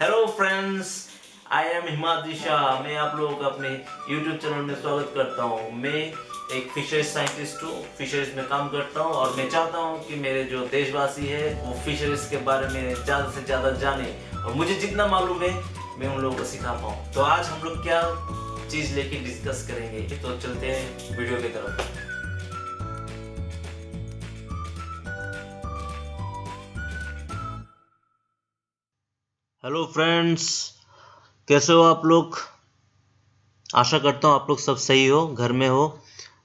Hello friends, I am Himadri Shah. मैं आप लोगों का अपने यूट्यूब चैनल में स्वागत करता हूँ। मैं एक फिशरीज साइंटिस्ट हूँ, फिशरीज में काम करता हूँ और मैं चाहता हूँ कि मेरे जो देशवासी है वो फिशरीज के बारे में ज़्यादा से ज़्यादा जाने और मुझे जितना मालूम है मैं उन लोगों को सिखा पाऊँ। तो आज हम लोग क्या चीज़ लेके डिस्कस करेंगे, तो चलते हैं वीडियो की तरफ। हेलो फ्रेंड्स, कैसे हो आप लोग? आशा करता हूँ आप लोग सब सही हो, घर में हो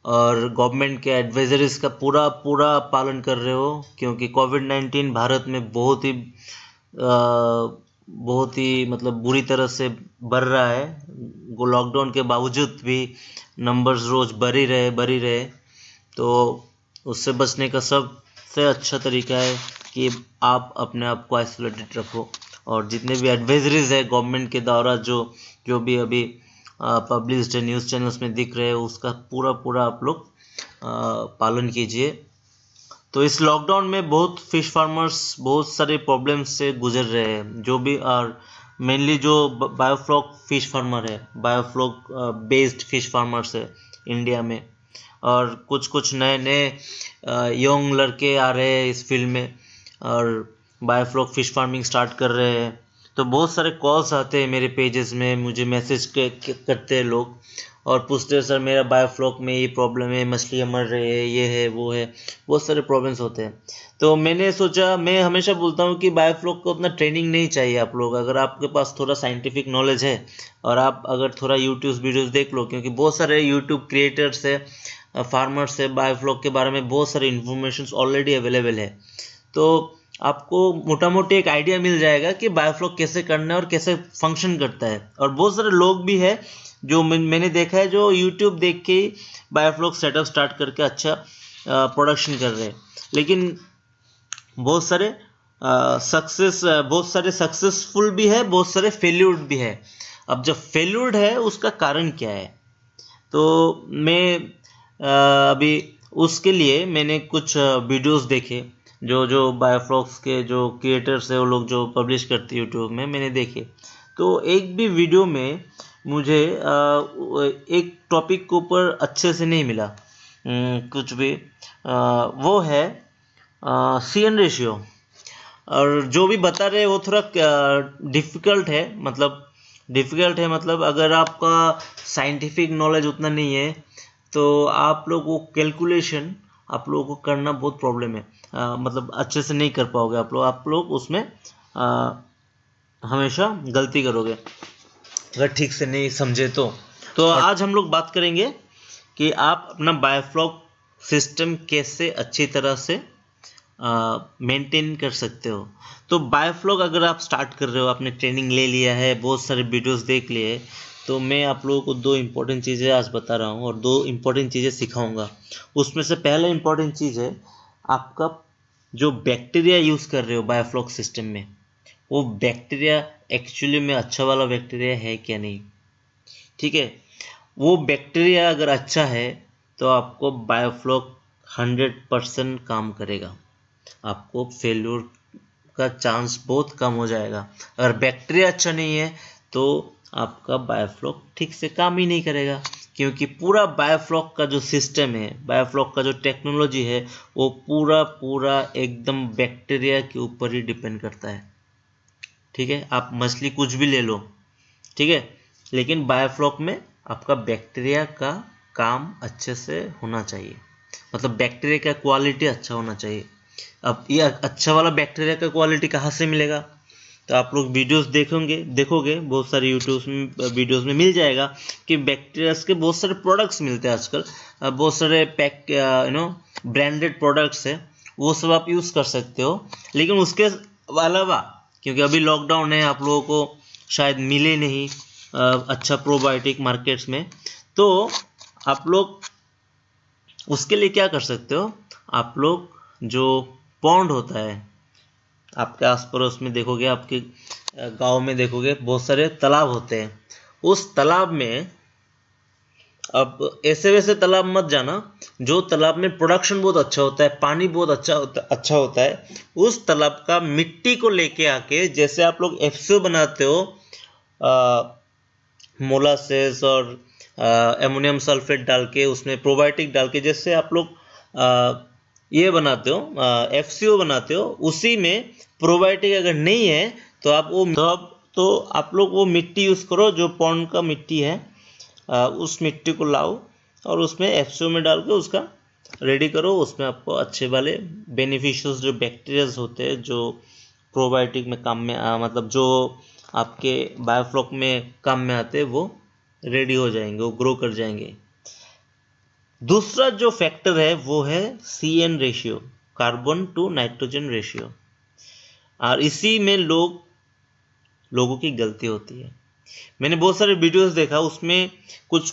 और गवर्नमेंट के एडवाइजरीज का पूरा पूरा पालन कर रहे हो, क्योंकि कोविड-19 भारत में बहुत ही मतलब बुरी तरह से बढ़ रहा है। वो लॉकडाउन के बावजूद भी नंबर्स रोज बढ़ ही रहे। तो उससे बचने का सबसे अच्छा तरीका है कि आप अपने आप को आइसोलेटेड रखो और जितने भी एडवाइजरीज है गवर्नमेंट के द्वारा जो जो भी अभी पब्लिश्ड न्यूज़ चैनल्स में दिख रहे हैं उसका पूरा पूरा आप लोग पालन कीजिए। तो इस लॉकडाउन में बहुत फिश फार्मर्स बहुत सारे प्रॉब्लम्स से गुजर रहे हैं, जो भी और मेनली जो बायोफ्लॉक फिश फार्मर है, बायोफ्लॉक बेस्ड फिश फार्मर्स है इंडिया में, और कुछ कुछ नए नए यंग लड़के आ रहे हैं इस फील्ड में और बायोफ्लॉक फिश फार्मिंग स्टार्ट कर रहे हैं। तो बहुत सारे कॉल्स आते हैं मेरे पेजेस में, मुझे मैसेज करते हैं लोग और पूछते हैं सर मेरा बायोफ्लॉक में ये प्रॉब्लम है, मछलियाँ मर रही है, ये है वो है, बहुत सारे प्रॉब्लम्स होते हैं। तो मैंने सोचा, मैं हमेशा बोलता हूँ कि बायोफ्लॉक को उतना ट्रेनिंग नहीं चाहिए आप लोग, अगर आपके पास थोड़ा साइंटिफिक नॉलेज है और आप अगर थोड़ा यूट्यूब वीडियोस देख लो, क्योंकि बहुत सारे यूट्यूब क्रिएटर्स है, फार्मर्स से बायोफ्लॉक के बारे में बहुत सारी इन्फॉर्मेशन ऑलरेडी अवेलेबल है। तो आपको मोटा मोटी एक आइडिया मिल जाएगा कि बायोफ्लॉक कैसे करना है और कैसे फंक्शन करता है। और बहुत सारे लोग भी है जो मैंने देखा है जो यूट्यूब देख के ही बायोफ्लॉक सेटअप स्टार्ट करके अच्छा प्रोडक्शन कर रहे हैं, लेकिन बहुत सारे सक्सेसफुल भी है, बहुत सारे फेल्यूर्ड भी है। अब जब फेल्यूर्ड है उसका कारण क्या है, तो मैं अभी उसके लिए मैंने कुछ वीडियोस देखे, जो जो बायोफ्लॉक्स के जो क्रिएटर्स है वो लोग जो पब्लिश करते हैं यूट्यूब में, मैंने देखे। तो एक भी वीडियो में मुझे एक टॉपिक के ऊपर अच्छे से नहीं मिला कुछ भी। वो है सी एन रेशियो, और जो भी बता रहे वो थोड़ा डिफ़िकल्ट है, मतलब अगर आपका साइंटिफिक नॉलेज उतना नहीं है तो आप लोग वो कैलकुलेशन आप लोगों को करना बहुत प्रॉब्लम है, मतलब अच्छे से नहीं कर पाओगे आप लोग उसमें हमेशा गलती करोगे अगर ठीक से नहीं समझे तो आज हम लोग बात करेंगे कि आप अपना बायोफ्लॉक सिस्टम कैसे अच्छी तरह से मेंटेन कर सकते हो। तो बायोफ्लॉक अगर आप स्टार्ट कर रहे हो, आपने ट्रेनिंग ले लिया है, बहुत सारे वीडियोस देख लिए, तो मैं आप लोगों को दो इम्पोर्टेंट चीज़ें आज बता रहा हूँ और दो इम्पोर्टेंट चीज़ें सिखाऊंगा। उसमें से पहला इम्पोर्टेंट चीज़ है, आपका जो बैक्टीरिया यूज़ कर रहे हो बायोफ्लॉक सिस्टम में, वो बैक्टीरिया एक्चुअली में अच्छा वाला बैक्टीरिया है क्या नहीं। ठीक है, वो बैक्टीरिया अगर अच्छा है तो आपको बायोफ्लॉक 100% काम करेगा, आपको फेल्योर का चांस बहुत कम हो जाएगा। अगर बैक्टीरिया अच्छा नहीं है तो आपका बायोफ्लॉक ठीक से काम ही नहीं करेगा, क्योंकि पूरा बायोफ्लॉक का जो सिस्टम है, बायोफ्लॉक का जो टेक्नोलॉजी है, वो पूरा पूरा एकदम बैक्टीरिया के ऊपर ही डिपेंड करता है। ठीक है, आप मछली कुछ भी ले लो, ठीक है, लेकिन बायोफ्लॉक में आपका बैक्टीरिया का काम अच्छे से होना चाहिए, मतलब बैक्टीरिया का क्वालिटी अच्छा होना चाहिए। अब ये अच्छा वाला बैक्टीरिया का क्वालिटी कहाँ से मिलेगा, तो आप लोग वीडियोस देखोगे बहुत सारे वीडियोस में मिल जाएगा कि बैक्टीरिया के बहुत सारे प्रोडक्ट्स मिलते हैं आजकल, बहुत सारे ब्रांडेड प्रोडक्ट्स है, वो सब आप यूज़ कर सकते हो। लेकिन उसके अलावा, क्योंकि अभी लॉकडाउन है, आप लोगों को शायद मिले नहीं अच्छा प्रोबायोटिक मार्केट्स में, तो आप लोग उसके लिए क्या कर सकते हो, आप लोग जो पॉन्ड होता है आपके आस पड़ोस में देखोगे, आपके गांव में देखोगे बहुत सारे तालाब होते हैं, उस तालाब में अब ऐसे वैसे तालाब मत जाना, जो तालाब में प्रोडक्शन बहुत अच्छा होता है, पानी बहुत अच्छा होता है, उस तालाब का मिट्टी को लेके आके, जैसे आप लोग एफसीओ बनाते हो मोलासेस और एमोनियम सल्फेट डाल के, उसमें प्रोबायोटिक डाल के, जैसे आप लोग ये बनाते हो एफसीओ बनाते हो, उसी में प्रोबायोटिक अगर नहीं है तो आप लोग वो मिट्टी यूज़ करो जो पॉन्ड का मिट्टी है, उस मिट्टी को लाओ और उसमें एफसीओ में डाल के उसका रेडी करो। उसमें आपको अच्छे वाले बेनिफिशियल्स जो बैक्टीरियाज होते हैं, जो प्रोबायोटिक में काम में मतलब जो आपके बायोफ्लॉक में काम में आते हैं, वो रेडी हो जाएंगे, वो ग्रो कर जाएंगे। दूसरा जो फैक्टर है वो है CN ratio, carbon to nitrogen ratio, और इसी में लोगों की गलती होती है। मैंने बहुत सारे वीडियोस देखा, उसमें कुछ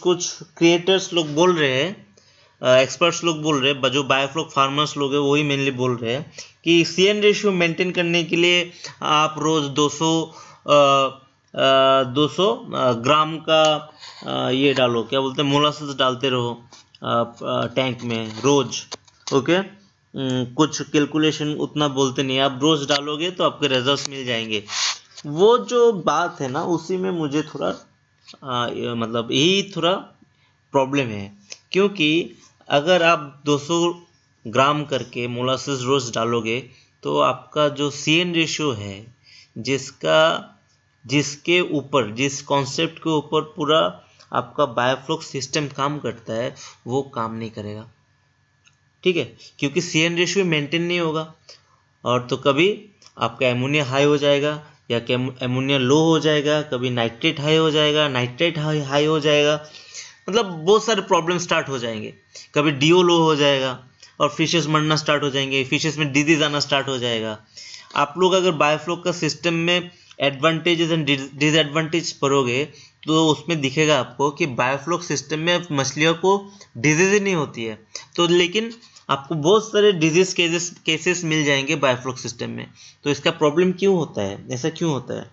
क्रिएटर्स लोग बोल रहे हैं, एक्सपर्ट्स लोग बोल रहे हैं, जो बायोफ्लॉक फार्मर्स लोग हैं वही मेनली बोल रहे हैं कि CN रेशियो मेंटेन करने के लिए आप रोज़ 200 ग्राम का ये डालो, क्या बोलते हैं, मोलासेस डालते रहो टैंक में रोज। ओके, कुछ कैलकुलेशन उतना बोलते नहीं, आप रोज डालोगे तो आपके रिजल्ट्स मिल जाएंगे। वो जो बात है ना, उसी में मुझे थोड़ा मतलब यही थोड़ा प्रॉब्लम है, क्योंकि अगर आप 200 ग्राम करके मोलासेस रोज डालोगे तो आपका जो CN रेशियो है, जिसके ऊपर, जिस कॉन्सेप्ट के ऊपर पूरा आपका बायोफ्लॉक सिस्टम काम करता है, वो काम नहीं करेगा। ठीक है, क्योंकि CN रेशियो मेंटेन नहीं होगा, और तो कभी आपका एमोनिया हाई हो जाएगा या एमोनिया लो हो जाएगा, कभी नाइट्रेट हाई हो जाएगा, नाइट्रेट हाई हो जाएगा, मतलब बहुत सारे प्रॉब्लम स्टार्ट हो जाएंगे। कभी DO लो हो जाएगा और फिशेस मरना स्टार्ट हो जाएंगे, फिशेस में डिजीज आना स्टार्ट हो जाएगा। आप लोग अगर बायोफ्लॉक का सिस्टम में एडवांटेजेस एंड डिसएडवांटेज पढ़ोगे तो उसमें दिखेगा आपको कि बायोफ्लॉक सिस्टम में मछलियों को डिजीज ही नहीं होती है, तो लेकिन आपको बहुत सारे डिजीज केसेस मिल जाएंगे बायोफ्लॉक सिस्टम में। तो इसका प्रॉब्लम क्यों होता है, ऐसा क्यों होता है?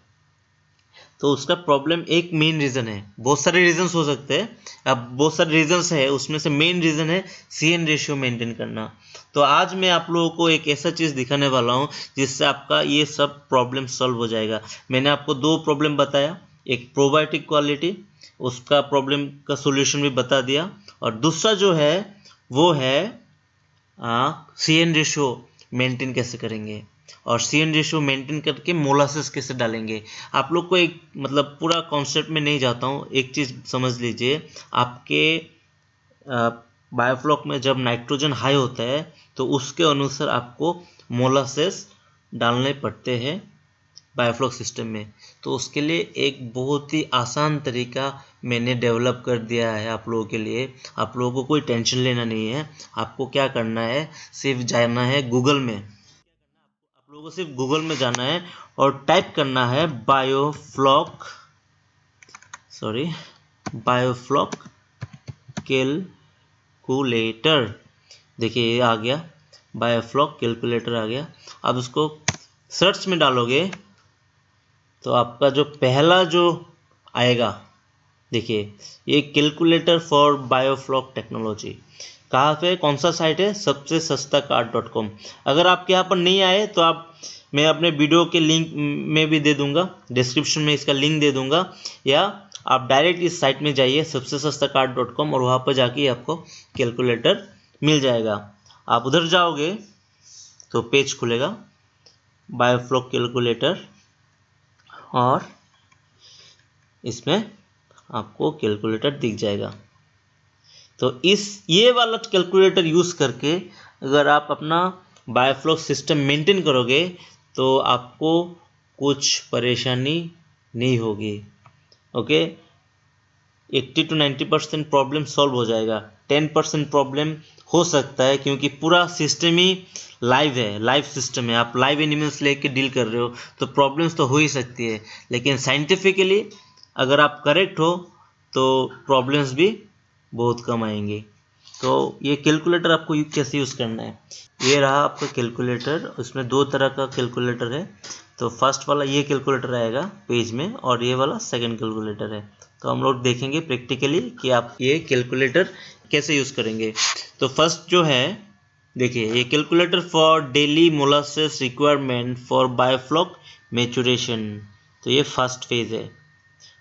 तो उसका प्रॉब्लम एक मेन रीज़न है, बहुत सारे रीजंस हो सकते हैं, अब बहुत सारे रीजंस है, उसमें से मेन रीज़न है CN रेशियो मेंटेन करना। तो आज मैं आप लोगों को एक ऐसा चीज़ दिखाने वाला हूँ जिससे आपका ये सब प्रॉब्लम सॉल्व हो जाएगा। मैंने आपको 2 प्रॉब्लम बताया, एक प्रोबायोटिक क्वालिटी, उसका प्रॉब्लम का सोल्यूशन भी बता दिया, और दूसरा जो है वो है CN रेशियो मेंटेन कैसे करेंगे, और CN रेशियो मेंटेन करके मोलासेस कैसे डालेंगे। आप लोग को एक मतलब पूरा कॉन्सेप्ट में नहीं जाता हूँ, एक चीज़ समझ लीजिए, आपके बायोफ्लॉक में जब नाइट्रोजन हाई होता है तो उसके अनुसार आपको मोलासेस डालने पड़ते हैं बायोफ्लॉक सिस्टम में। तो उसके लिए एक बहुत ही आसान तरीका मैंने डेवलप कर दिया है आप लोगों के लिए। आप लोगों को कोई टेंशन लेना नहीं है, आपको क्या करना है, सिर्फ जाना है गूगल में, आप लोगों को सिर्फ गूगल में जाना है और टाइप करना है बायोफ्लॉक कैलकुलेटर। देखिए ये आ गया, बायोफ्लॉक कैलकुलेटर आ गया। अब उसको सर्च में डालोगे तो आपका जो पहला जो आएगा, देखिए ये कैलकुलेटर फॉर बायोफ्लॉक टेक्नोलॉजी, कहाँ पे, कौन सा साइट है, सबसे सस्ता कार्ड.com। अगर आपके यहाँ पर नहीं आए तो मैं अपने वीडियो के लिंक में भी दे दूंगा, डिस्क्रिप्शन में इसका लिंक दे दूंगा, या आप डायरेक्ट इस साइट में जाइए सबसे सस्ता कार्ड.com, और वहाँ पर जाके आपको कैलकुलेटर मिल जाएगा। आप उधर जाओगे तो पेज खुलेगा बायोफ्लॉक कैलकुलेटर, और इसमें आपको कैलकुलेटर दिख जाएगा। तो ये वाला कैलकुलेटर यूज़ करके अगर आप अपना बायोफ्लॉक सिस्टम मेंटेन करोगे तो आपको कुछ परेशानी नहीं होगी। ओके, 80 to 90% प्रॉब्लम सॉल्व हो जाएगा। 10% प्रॉब्लम हो सकता है, क्योंकि पूरा सिस्टम ही लाइव है, लाइव सिस्टम है, आप लाइव एनिमल्स लेके डील कर रहे हो, तो प्रॉब्लम्स तो हो ही सकती है। लेकिन साइंटिफिकली अगर आप करेक्ट हो तो प्रॉब्लम्स भी बहुत कम आएंगी। तो ये कैलकुलेटर आपको कैसे यूज़ करना है, ये रहा आपका कैलकुलेटर। उसमें दो तरह का कैलकुलेटर है। तो फर्स्ट वाला ये कैलकुलेटर आएगा पेज में, और ये वाला सेकंड कैलकुलेटर है। तो हम लोग देखेंगे प्रैक्टिकली कि आप ये कैलकुलेटर कैसे यूज़ करेंगे। तो फर्स्ट जो है, देखिए, ये calculator for daily molasses requirement for biofloc maturation. तो ये फर्स्ट फेज है।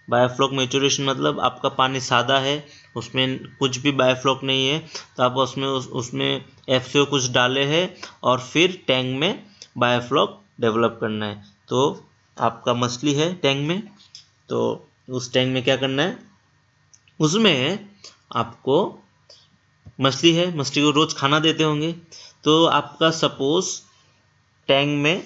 बायोफ्लॉक मैच्योरेशन मतलब आपका पानी सादा है, उसमें कुछ भी बायोफ्लॉक नहीं है, तो आप उसमें FCO कुछ डाले हैं और फिर टैंक में बायोफ्लॉक डेवलप करना है। तो आपका मछली है टैंक में, तो उस टैंक में क्या करना है, उसमें आपको मछली है, मछली को रोज़ खाना देते होंगे। तो आपका सपोज टैंक में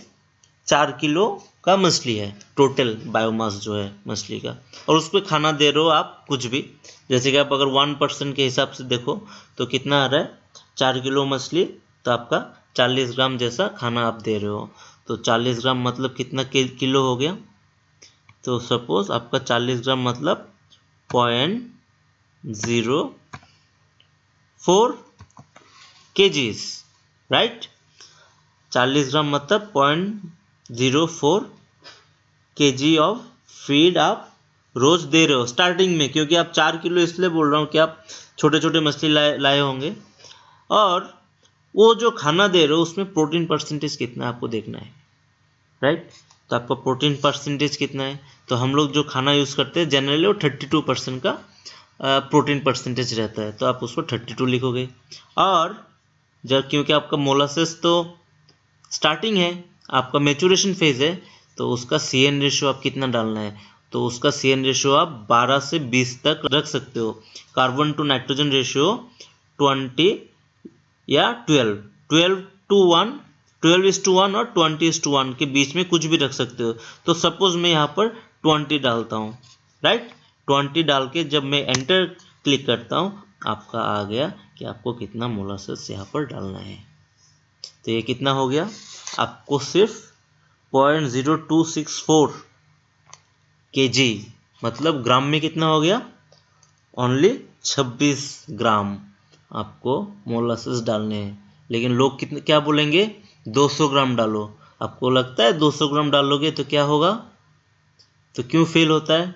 4 किलो का मछली है, टोटल बायोमास जो है मछली का, और उस पर खाना दे रहे हो आप कुछ भी। जैसे कि आप अगर 1% के हिसाब से देखो तो कितना आ रहा है, 4 किलो मछली, तो आपका 40 ग्राम जैसा खाना आप दे रहे हो। तो 40 ग्राम मतलब कितना किलो हो गया, तो सपोज आपका 40 ग्राम मतलब 0.04 kgs, राइट। 40 ग्राम मतलब 0.04 kg ऑफ फीड आप रोज दे रहे हो स्टार्टिंग में, क्योंकि आप 4 किलो इसलिए बोल रहा हूँ कि आप छोटे छोटे मछली लाए होंगे। और वो जो खाना दे रहे हो उसमें प्रोटीन परसेंटेज कितना आपको देखना है, राइट। तो आपका प्रोटीन परसेंटेज कितना है, तो हम लोग जो खाना यूज़ करते हैं जनरली वो 32% का प्रोटीन परसेंटेज रहता है, तो आप उसको 32 लिखोगे। और जब क्योंकि आपका मोलासेस तो स्टार्टिंग है, आपका मैच्योरेशन फेज है, तो उसका CN रेशियो आप कितना डालना है, तो उसका CN रेशियो आप 12 से 20 तक रख सकते हो। कार्बन टू नाइट्रोजन रेशियो 20 या 12:1 और 20:1 के बीच में कुछ भी रख सकते हो। तो सपोज मैं यहाँ पर 20 डालता हूँ, राइट। 20 डाल के जब मैं एंटर क्लिक करता हूँ, आपका आ गया कि आपको कितना मोलासेस यहाँ पर डालना है। तो ये कितना हो गया, आपको सिर्फ 0.0264 kg मतलब ग्राम में कितना हो गया, ओनली 26 ग्राम आपको मोलासेस डालने हैं। लेकिन लोग कितने क्या बोलेंगे, 200 ग्राम डालो। आपको लगता है 200 ग्राम डालोगे तो क्या होगा, तो क्यों फेल होता है,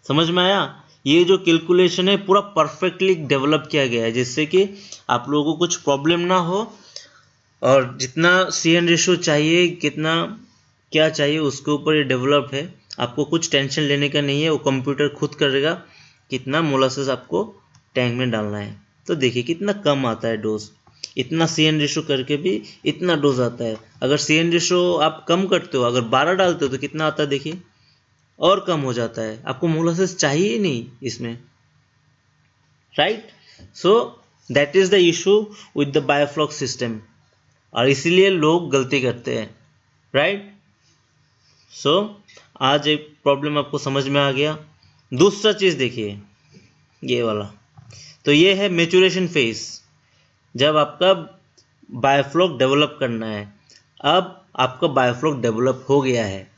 समझ में आया। ये जो कैलकुलेशन है पूरा परफेक्टली डेवलप किया गया है, जिससे कि आप लोगों को कुछ प्रॉब्लम ना हो, और जितना CN रेशियो चाहिए, कितना क्या चाहिए, उसके ऊपर ये डेवलप है। आपको कुछ टेंशन लेने का नहीं है, वो कंप्यूटर खुद करेगा कितना मोलासेस आपको टैंक में डालना है। तो देखिए कितना कम आता है डोज, इतना CN रेशियो करके भी इतना डोज आता है। अगर CN रेशियो आप कम करते हो, अगर 12 डालते हो तो कितना आता है देखिए, और कम हो जाता है, आपको मोलासेस चाहिए ही नहीं इसमें, right. So that is the issue with the biofloc system, और इसीलिए लोग गलती करते हैं, राइट। सो आज एक प्रॉब्लम आपको समझ में आ गया। दूसरा चीज़ देखिए, ये वाला, तो ये है मैच्योरेशन फेज, जब आपका बायोफ्लॉक डेवलप करना है। अब आपका बायोफ्लॉक डेवलप हो गया है।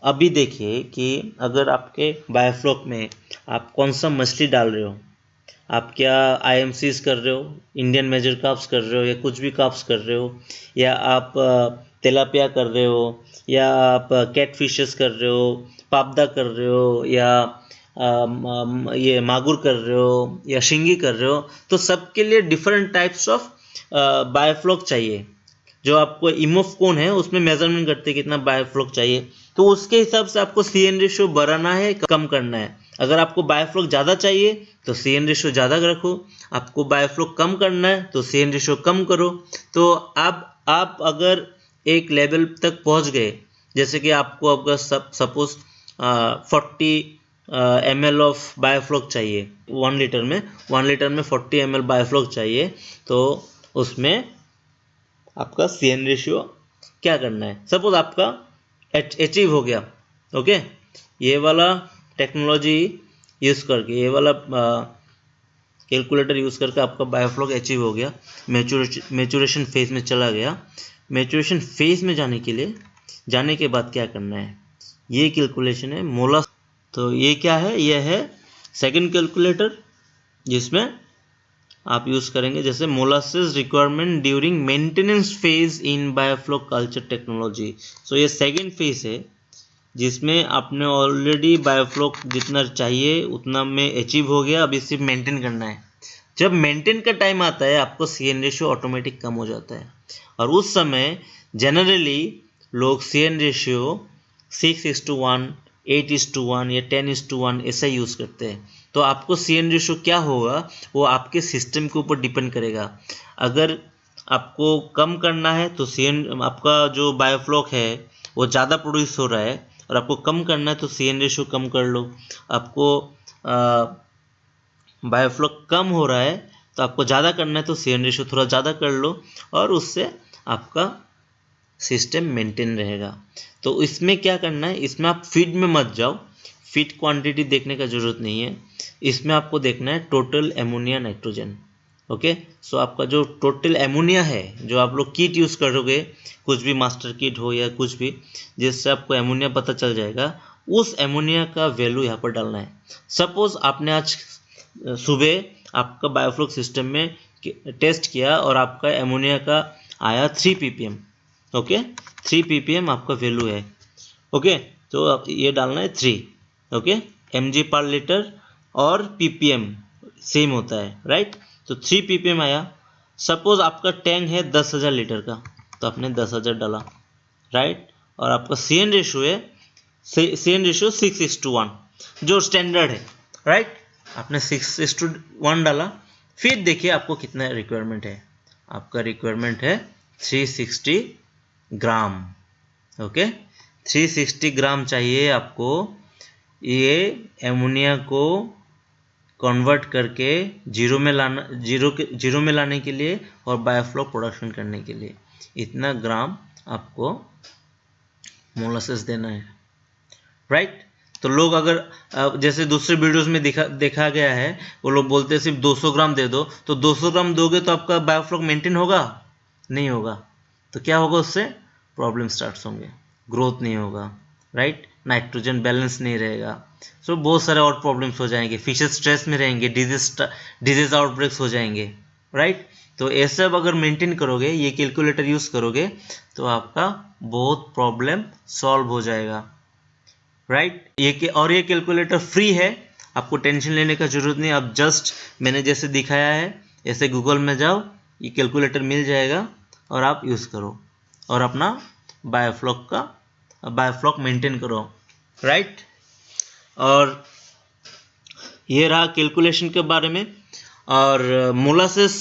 अभी देखिए कि अगर आपके बायोफ्लॉक में आप कौन सा मछली डाल रहे हो, आप क्या IMCs कर रहे हो, इंडियन मेजर कार्प्स कर रहे हो, या कुछ भी कार्प्स कर रहे हो, या आप तिलापिया कर रहे हो, या आप कैट फिशेस कर रहे हो, पापदा कर रहे हो, या ये मागुर कर रहे हो, या शिंगी कर रहे हो, तो सबके लिए डिफरेंट टाइप्स ऑफ बायोफ्लॉक चाहिए। जो आपको इमोफकोन है उसमें मेजरमेंट करते हैं कितना बायोफ्लॉक चाहिए, तो उसके हिसाब से आपको CN रेशियो बढ़ाना है कम करना है। अगर आपको बायोफ्लॉक ज़्यादा चाहिए तो CN रेशियो ज़्यादा रखो, आपको बायोफ्लॉक कम करना है तो CN रेशियो कम करो। तो आप अगर एक लेवल तक पहुंच गए, जैसे कि आपको आपका सपोज 40 ml ऑफ बायोफ्लॉक चाहिए 1 लीटर में, 1 लीटर में 40 ml बायोफ्लॉक चाहिए, तो उसमें आपका CN रेशियो क्या करना है, सपोज आपका अचीव हो गया, ओके, ये वाला टेक्नोलॉजी यूज़ करके, ये वाला कैलकुलेटर यूज़ करके आपका बायोफ्लॉक अचीव हो गया, मैच्योरेशन फेज में चला गया। मैच्योरेशन फेज में जाने के बाद क्या करना है, ये कैलकुलेशन है मोला। तो ये क्या है, ये है सेकंड कैलकुलेटर, जिसमें आप यूज़ करेंगे, जैसे molasses requirement during maintenance phase in biofloc culture technology. So ये सेकेंड फेज है जिसमें आपने ऑलरेडी बायोफ्लॉक जितना चाहिए उतना में अचीव हो गया, अभी सिर्फ मेंटेन करना है। जब मेंटेन का टाइम आता है आपको CN रेशियो ऑटोमेटिक कम हो जाता है, और उस समय जनरली लोग CN रेशियो 6:1, 8:1 या 10:1 ऐसा यूज़ करते हैं। तो आपको CN रेशियो क्या होगा वो आपके सिस्टम के ऊपर डिपेंड करेगा। अगर आपको कम करना है तो CN आपका जो बायोफ्लॉक है वो ज़्यादा प्रोड्यूस हो रहा है, और आपको कम करना है तो CN रेशियो कम कर लो। आपको बायोफ्लॉक कम हो रहा है तो आपको ज़्यादा करना है तो CN रेशियो थोड़ा ज़्यादा कर लो, और उससे आपका सिस्टम मेंटेन रहेगा। तो इसमें क्या करना है, इसमें आप फीड में मत जाओ, फीड क्वांटिटी देखने का ज़रूरत नहीं है। इसमें आपको देखना है टोटल एमोनिया नाइट्रोजन। ओके, सो आपका जो टोटल एमोनिया है, जो आप लोग किट यूज़ करोगे, कुछ भी मास्टर किट हो या कुछ भी, जिससे आपको एमोनिया पता चल जाएगा, उस एमोनिया का वैल्यू यहाँ पर डालना है। सपोज आपने आज सुबह आपका बायोफ्लॉक सिस्टम में टेस्ट किया और आपका एमोनिया का आया 3 ppm। ओके, 3 ppm आपका वैल्यू है। ओके, तो आप ये डालना है 3। ओके, mg/L और ppm सेम होता है, राइट। तो 3 ppm आया। सपोज आपका टैंक है 10,000 लीटर का, तो आपने 10,000 डाला, राइट। और आपका CN रेशियो है, CN रेशियो 6:1 जो स्टैंडर्ड है, राइट। आपने 6:1 डाला। फिर देखिए आपको कितना रिक्वायरमेंट है। आपका रिक्वायरमेंट है 360 ग्राम। ओके, 360 ग्राम चाहिए आपको ये एमोनिया को कन्वर्ट करके जीरो में लाने के लिए और बायोफ्लॉक प्रोडक्शन करने के लिए। इतना ग्राम आपको मोलासेस देना है, राइट। तो लोग अगर जैसे दूसरे वीडियोस में देखा गया है, वो लोग बोलते हैं सिर्फ 200 ग्राम दे दो, तो 200 ग्राम दोगे तो आपका बायोफ्लॉक मेंटेन होगा? नहीं होगा। तो क्या होगा, उससे प्रॉब्लम स्टार्ट होंगे, ग्रोथ नहीं होगा, राइट। नाइट्रोजन बैलेंस नहीं रहेगा, सो बहुत सारे और प्रॉब्लम्स हो जाएंगे। फिशेस स्ट्रेस में रहेंगे, डिजीज आउटब्रेक्स हो जाएंगे, राइट। तो ये सब अगर मेंटेन करोगे, ये कैलकुलेटर यूज़ करोगे, तो आपका बहुत प्रॉब्लम सॉल्व हो जाएगा, राइट। ये कैलकुलेटर फ्री है, आपको टेंशन लेने का जरूरत नहीं। आप जस्ट मैंने जैसे दिखाया है ऐसे गूगल में जाओ, ये कैलकुलेटर मिल जाएगा और आप यूज़ करो और अपना बायोफ्लॉक मेंटेन करो, राइट। और ये रहा कैलकुलेशन के बारे में। और मोलासेस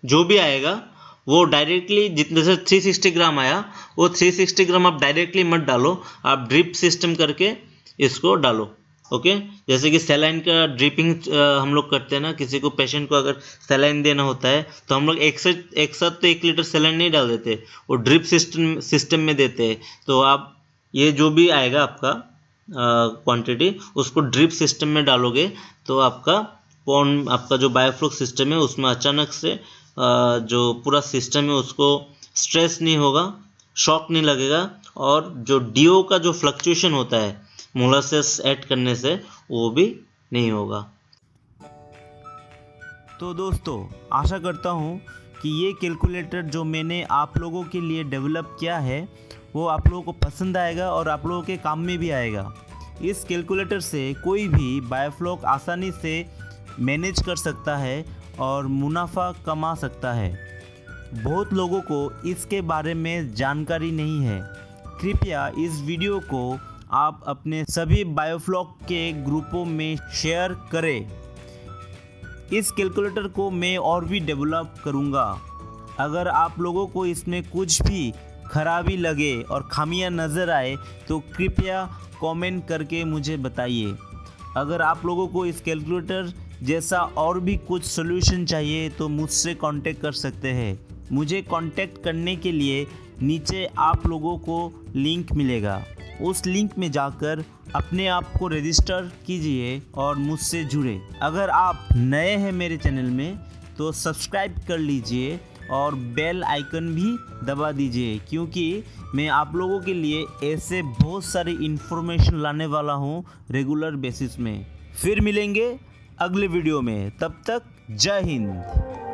जो भी आएगा वो डायरेक्टली, जितने से 360 ग्राम आया वो 360 ग्राम आप डायरेक्टली मत डालो, आप ड्रिप सिस्टम करके इसको डालो। ओके, जैसे कि सैलाइन का ड्रिपिंग हम लोग करते हैं ना, किसी को पेशेंट को अगर सैलाइन देना होता है तो हम लोग एक साथ तो 1 लीटर सैलाइन नहीं डाल देते, वो ड्रिप सिस्टम में देते हैं। तो आप ये जो भी आएगा आपका क्वांटिटी, उसको ड्रिप सिस्टम में डालोगे तो आपका जो बायोफ्लॉक सिस्टम है उसमें अचानक से जो पूरा सिस्टम है उसको स्ट्रेस नहीं होगा, शॉक नहीं लगेगा, और जो DO का जो फ्लक्चुएशन होता है मोलासेस ऐड करने से वो भी नहीं होगा। तो दोस्तों, आशा करता हूँ कि ये कैलकुलेटर जो मैंने आप लोगों के लिए डेवलप किया है वो आप लोगों को पसंद आएगा और आप लोगों के काम में भी आएगा। इस कैलकुलेटर से कोई भी बायोफ्लॉक आसानी से मैनेज कर सकता है और मुनाफा कमा सकता है। बहुत लोगों को इसके बारे में जानकारी नहीं है। कृपया इस वीडियो को आप अपने सभी बायोफ्लॉक के ग्रुपों में शेयर करें। इस कैलकुलेटर को मैं और भी डेवलप करूँगा। अगर आप लोगों को इसमें कुछ भी खराबी लगे और खामियां नज़र आए तो कृपया कमेंट करके मुझे बताइए। अगर आप लोगों को इस कैलकुलेटर जैसा और भी कुछ सॉल्यूशन चाहिए तो मुझसे कांटेक्ट कर सकते हैं। मुझे कांटेक्ट करने के लिए नीचे आप लोगों को लिंक मिलेगा, उस लिंक में जाकर अपने आप को रजिस्टर कीजिए और मुझसे जुड़े। अगर आप नए हैं मेरे चैनल में तो सब्सक्राइब कर लीजिए और बेल आइकन भी दबा दीजिए, क्योंकि मैं आप लोगों के लिए ऐसे बहुत सारी इन्फॉर्मेशन लाने वाला हूँ रेगुलर बेसिस में। फिर मिलेंगे अगले वीडियो में, तब तक जय हिंद।